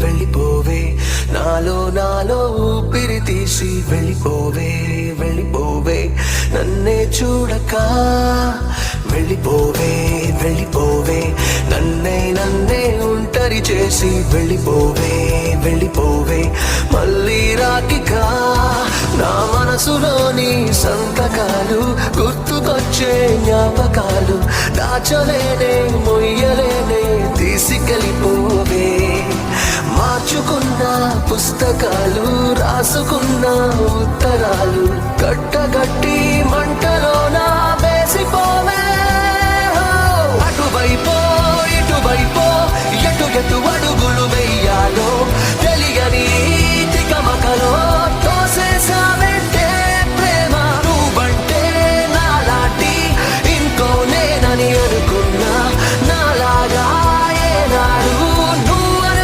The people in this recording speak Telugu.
వెళ్ళిపోవే నాలో ఊపిరి తీసి వెళ్ళిపోవే వెళ్ళిపోవే నన్నే చూడక వెళ్ళిపోవే వెళ్ళిపోవే నన్నే ఒంటరి చేసి వెళ్ళిపోవే వెళ్ళిపోవే మళ్ళీ రాకిక నా మనసులోని సంతకాలు గుర్తుకొచ్చే జ్ఞాపకాలు దాచలేనే మొయ్యలేనే తీసుకెళ్ళిపోవే మార్చుకున్న పుస్తకాలు రాసుకున్న ఉత్తరాలు కట్టగట్టి మంటలోన వేసిపోవే అటువైపో ఇటువైపో ఎటు అడుగులు వెయ్యాలో తెలియని